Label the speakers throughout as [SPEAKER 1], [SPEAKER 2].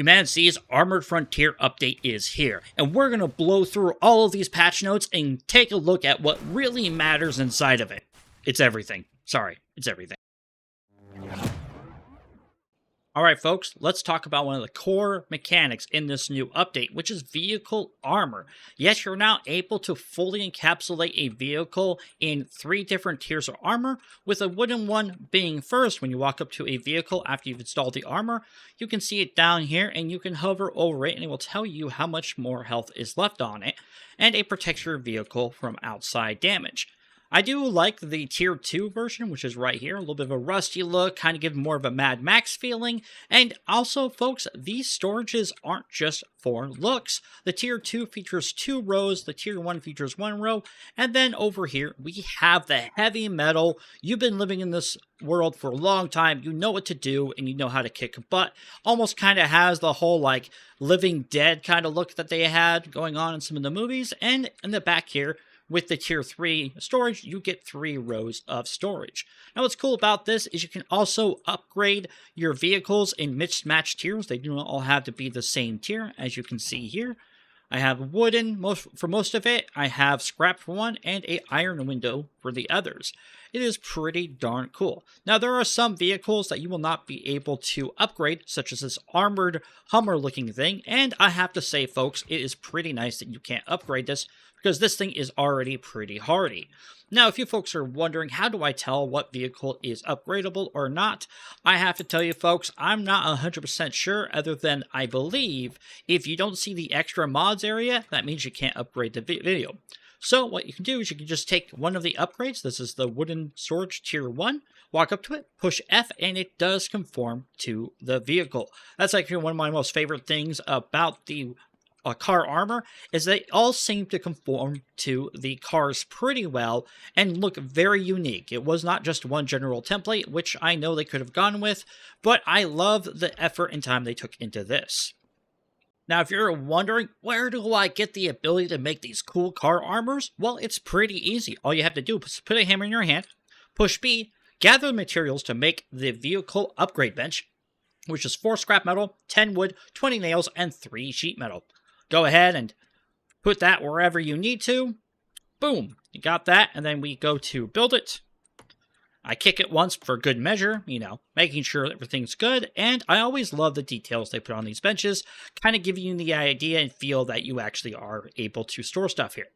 [SPEAKER 1] HumanitZ's Armored Frontier update is here, and we're going to blow through all of these patch notes and take a look at what really matters inside of it. It's everything. Sorry, it's everything. Alright folks, let's talk about one of the core mechanics in this new update, which is vehicle armor. Yes, you're now able to fully encapsulate a vehicle in 3 different tiers of armor, with a wooden one being first. When you walk up to a vehicle after you've installed the armor, you can see it down here and you can hover over it and it will tell you how much more health is left on it, and it protects your vehicle from outside damage. I do like the Tier 2 version, which is right here. A little bit of a rusty look, kind of give more of a Mad Max feeling. And also, folks, these storages aren't just for looks. The Tier 2 features 2 rows, the Tier 1 features 1 row, and then over here, we have the heavy metal. You've been living in this world for a long time. You know what to do, and you know how to kick butt. Almost kind of has the whole, like, Living Dead kind of look that they had going on in some of the movies. And in the back here, with the Tier 3 storage, you get 3 rows of storage. Now what's cool about this is you can also upgrade your vehicles in mismatched tiers. They do not all have to be the same tier, as you can see here. I have wooden for most of it, I have scrap for one, and a iron window for the others. It is pretty darn cool. Now there are some vehicles that you will not be able to upgrade, such as this armored Hummer looking thing, and I have to say folks, it is pretty nice that you can't upgrade this, because this thing is already pretty hardy. Now, if you folks are wondering, how do I tell what vehicle is upgradable or not? I have to tell you, folks, I'm not 100% sure, other than I believe if you don't see the extra mods area, that means you can't upgrade the video. So what you can do is you can just take one of the upgrades. This is the wooden storage Tier 1. Walk up to it, push F, and it does conform to the vehicle. That's actually one of my most favorite things about the car armor, is they all seem to conform to the cars pretty well and look very unique. It was not just one general template, which I know they could have gone with, but I love the effort and time they took into this. Now, if you're wondering, where do I get the ability to make these cool car armors? Well, it's pretty easy. All you have to do is put a hammer in your hand, push B, gather the materials to make the vehicle upgrade bench, which is 4 scrap metal, 10 wood, 20 nails, and 3 sheet metal. Go ahead and put that wherever you need to. Boom, you got that, and then we go to build it. I kick it once for good measure, you know, making sure everything's good, and I always love the details they put on these benches, kind of giving you the idea and feel that you actually are able to store stuff here.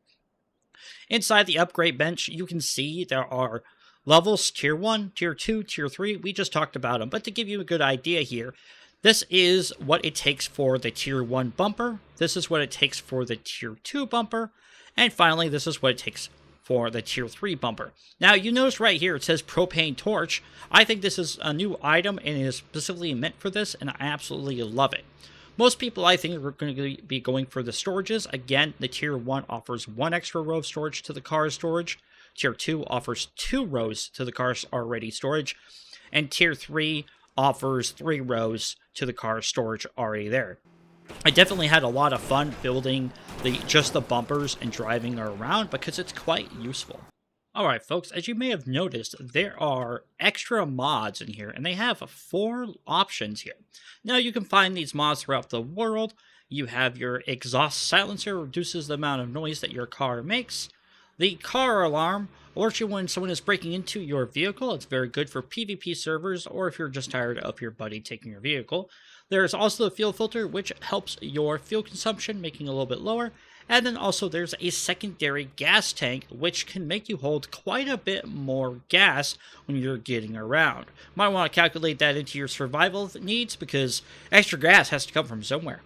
[SPEAKER 1] Inside the upgrade bench, you can see there are levels, Tier 1, Tier 2, Tier 3, we just talked about them, but to give you a good idea here, this is what it takes for the Tier 1 bumper, this is what it takes for the Tier 2 bumper, and finally this is what it takes for the Tier 3 bumper. Now you notice right here it says propane torch. I think this is a new item and it is specifically meant for this, and I absolutely love it. Most people, I think, are going to be going for the storages. Again, the Tier 1 offers 1 extra row of storage to the car's storage, Tier 2 offers 2 rows to the car's already storage, and Tier 3 offers 3 rows to the car's storage already there. I definitely had a lot of fun building just the bumpers and driving around because it's quite useful. Alright folks, as you may have noticed, there are extra mods in here, and they have 4 options here. Now you can find these mods throughout the world. You have your exhaust silencer, reduces the amount of noise that your car makes. The car alarm alerts you when someone is breaking into your vehicle. It's very good for PvP servers, or if you're just tired of your buddy taking your vehicle. There's also the fuel filter, which helps your fuel consumption, making it a little bit lower. And then also there's a secondary gas tank, which can make you hold quite a bit more gas when you're getting around. Might want to calculate that into your survival needs, because extra gas has to come from somewhere.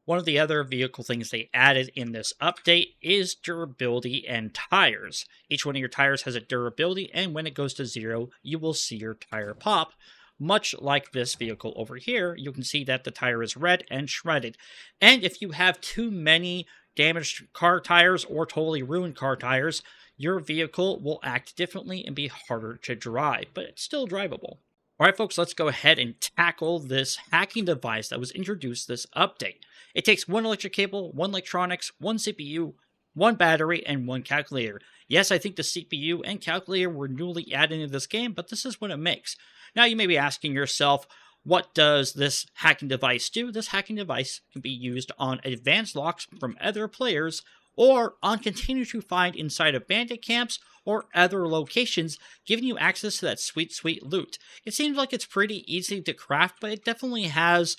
[SPEAKER 1] One of the other vehicle things they added in this update is durability and tires. Each one of your tires has a durability, and when it goes to 0, you will see your tire pop. Much like this vehicle over here, you can see that the tire is red and shredded. And if you have too many damaged car tires or totally ruined car tires, your vehicle will act differently and be harder to drive, but it's still drivable. Alright folks, let's go ahead and tackle this hacking device that was introduced this update. It takes 1 electric cable, 1 electronics, 1 CPU, 1 battery, and 1 calculator. Yes, I think the CPU and calculator were newly added into this game, but this is what it makes. Now you may be asking yourself, What does this hacking device do? This hacking device can be used on advanced locks from other players or on containers you find inside of bandit camps or other locations, giving you access to that sweet, sweet loot. It seems like it's pretty easy to craft, but it definitely has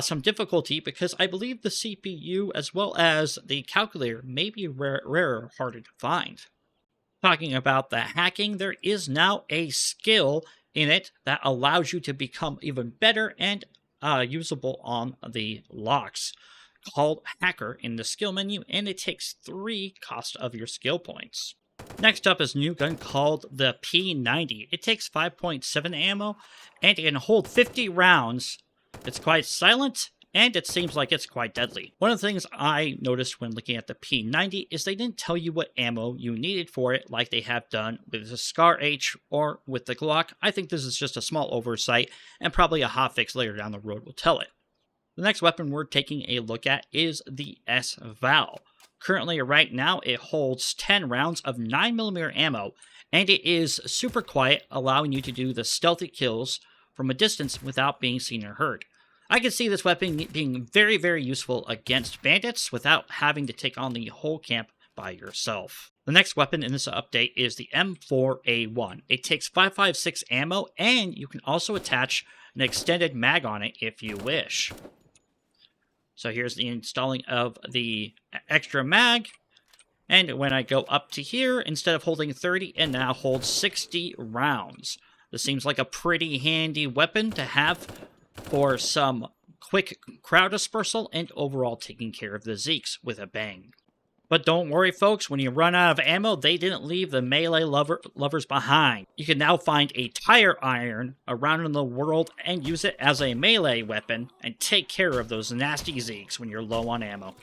[SPEAKER 1] some difficulty because I believe the CPU as well as the calculator may be rarer, harder to find. Talking about the hacking, there is now a skill in it that allows you to become even better and usable on the locks, called Hacker in the skill menu, and it takes 3 cost of your skill points. Next up is a new gun called the P90. It takes 5.7 ammo, and it can hold 50 rounds. It's quite silent, and it seems like it's quite deadly. One of the things I noticed when looking at the P90 is they didn't tell you what ammo you needed for it like they have done with the Scar H or with the Glock. I think this is just a small oversight, and probably a hotfix later down the road will tell it. The next weapon we're taking a look at is the S-Val. Currently, right now, it holds 10 rounds of 9mm ammo, and it is super quiet, allowing you to do the stealthy kills from a distance without being seen or heard. I can see this weapon being very, very useful against bandits without having to take on the whole camp by yourself. The next weapon in this update is the M4A1. It takes 5.56 ammo, and you can also attach an extended mag on it if you wish. So here's the installing of the extra mag. And when I go up to here, instead of holding 30, it now holds 60 rounds. This seems like a pretty handy weapon to have for some quick crowd dispersal and overall taking care of the Zeeks with a bang. But don't worry, folks, when you run out of ammo, they didn't leave the melee lovers behind. You can now find a tire iron around in the world and use it as a melee weapon and take care of those nasty Zeeks when you're low on ammo.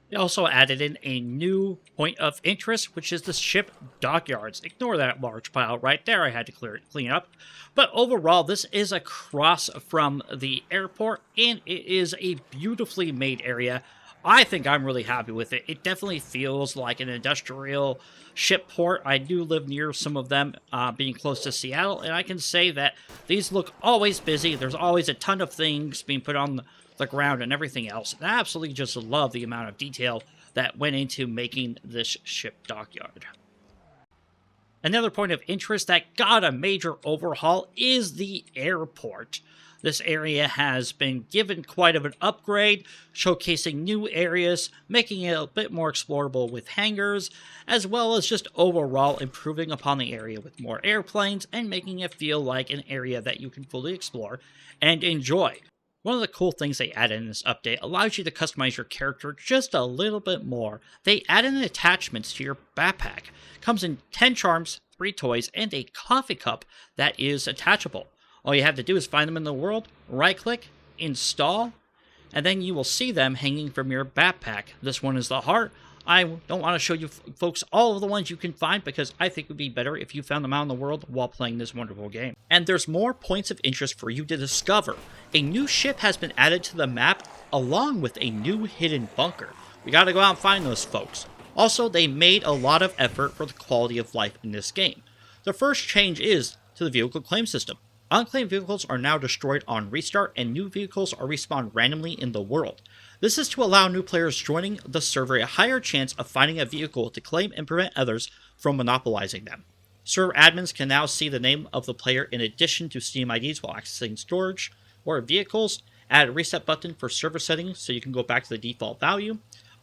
[SPEAKER 1] They also added in a new point of interest, which is the ship dockyards. Ignore that large pile right there. I had to clean up. But overall, this is across from the airport, and it is a beautifully made area. I think I'm really happy with it. It definitely feels like an industrial ship port. I do live near some of them, being close to Seattle, and I can say that these look always busy. There's always a ton of things being put on the ground and everything else. And I absolutely just love the amount of detail that went into making this ship dockyard. Another point of interest that got a major overhaul is the airport. This area has been given quite of an upgrade, showcasing new areas, making it a bit more explorable with hangars, as well as just overall improving upon the area with more airplanes and making it feel like an area that you can fully explore and enjoy. One of the cool things they added in this update allows you to customize your character just a little bit more. They added in attachments to your backpack. It comes in 10 charms, 3 toys, and a coffee cup that is attachable. All you have to do is find them in the world, right-click, install, and then you will see them hanging from your backpack. This one is the heart. I don't want to show you folks all of the ones you can find because I think it would be better if you found them out in the world while playing this wonderful game. And there's more points of interest for you to discover. A new ship has been added to the map along with a new hidden bunker. We gotta go out and find those folks. Also, they made a lot of effort for the quality of life in this game. The first change is to the vehicle claim system. Unclaimed vehicles are now destroyed on restart, and new vehicles are respawned randomly in the world. This is to allow new players joining the server a higher chance of finding a vehicle to claim and prevent others from monopolizing them. Server admins can now see the name of the player in addition to Steam IDs while accessing storage or vehicles. Add a reset button for server settings so you can go back to the default value.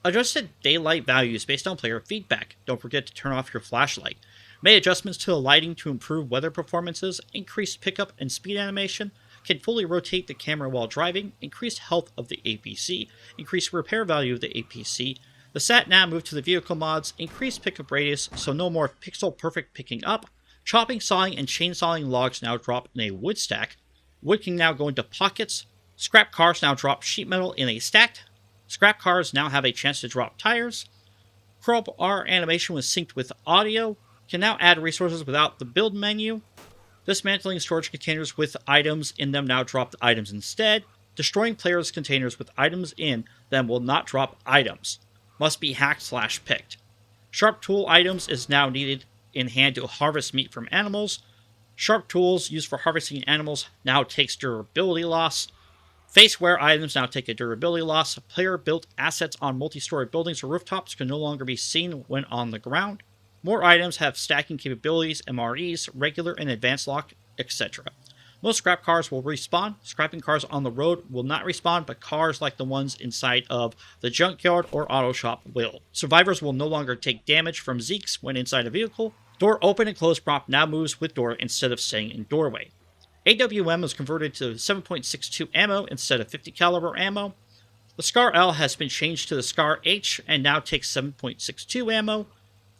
[SPEAKER 1] Adjusted daylight values based on player feedback. Don't forget to turn off your flashlight. Made adjustments to the lighting to improve weather performances, increased pickup and speed animation, can fully rotate the camera while driving, increased health of the APC, increased repair value of the APC. The sat-nav moved to the vehicle mods, increased pickup radius so no more pixel perfect picking up. Chopping, sawing, and chainsawing logs now drop in a wood stack. Wood can now go into pockets. Scrap cars now drop sheet metal in a stack. Scrap cars now have a chance to drop tires. Crowbar animation was synced with audio. Can now add resources without the build menu. Dismantling storage containers with items in them now drop the items instead. Destroying players' containers with items in them will not drop items. Must be hacked/picked. Sharp tool items is now needed in hand to harvest meat from animals. Sharp tools used for harvesting animals now takes durability loss. Face wear items now take a durability loss. Player-built assets on multi-story buildings or rooftops can no longer be seen when on the ground. More items have stacking capabilities, MREs, regular and advanced lock, etc. Most scrap cars will respawn. Scrapping cars on the road will not respawn, but cars like the ones inside of the junkyard or auto shop will. Survivors will no longer take damage from Zeeks when inside a vehicle. Door open and close prompt now moves with door instead of staying in doorway. AWM is converted to 7.62 ammo instead of 50 caliber ammo. The Scar L has been changed to the Scar H and now takes 7.62 ammo.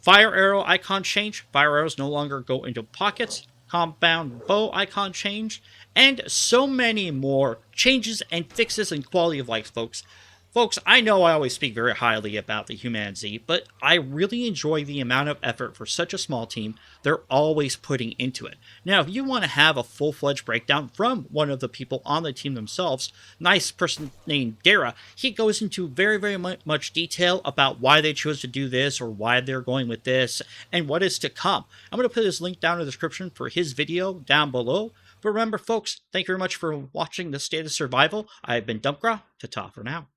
[SPEAKER 1] Fire arrow icon change. Fire arrows no longer go into pockets. Compound bow icon change. And so many more changes and fixes in quality of life, folks. Folks, I know I always speak very highly about the HumanitZ, but I really enjoy the amount of effort for such a small team they're always putting into it. Now, if you want to have a full-fledged breakdown from one of the people on the team themselves, nice person named Dara, he goes into very much detail about why they chose to do this or why they're going with this and what is to come. I'm going to put his link down in the description for his video down below. But remember, folks, thank you very much for watching the State of Survival. I've been Dumpgra. Ta-ta for now.